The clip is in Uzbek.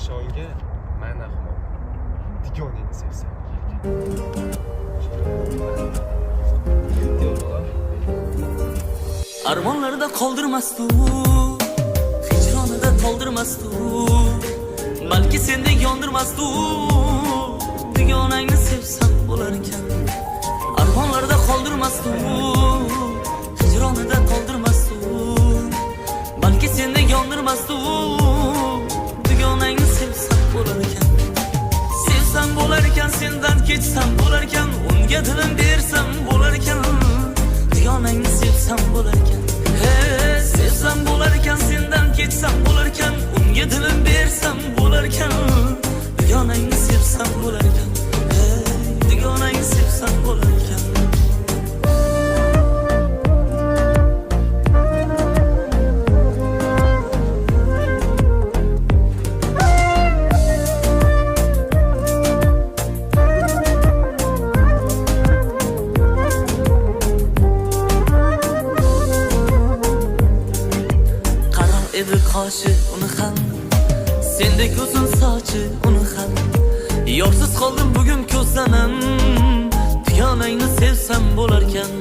nishonga man ahmoq digoningni sevsam. Armonlarda qoldirmasdi u, hijronida to'ldirmasdi u, balki sendek yondirmasdi u, digonangni sevsam bo'lar ekan. Armonlarda qoldirmasdi u, hijronida to'ldirmasdi u, balki sendek yondirmasdi u, digonangni sevsam bo'lar ekan. Sevsam bo'lar ekan, sendan kechsam bo'lar ekan, unga dilim bersam bo'lar ekan, digonangni sevsam bo'lar ekan. Sevsam bo'lar ekan, sendan kechsam bo'lar ekan, unga dilim bersam bo'lar ekan, digonangni sevsam bo'lar ekan. Digonangni sevsam bo'lar ekan. Edi qoshi uni ham, sendek uzun sochi uni ham, yorsiz qoldim bugun ko'zlarim, digonangni sevsam bo'lar ekan.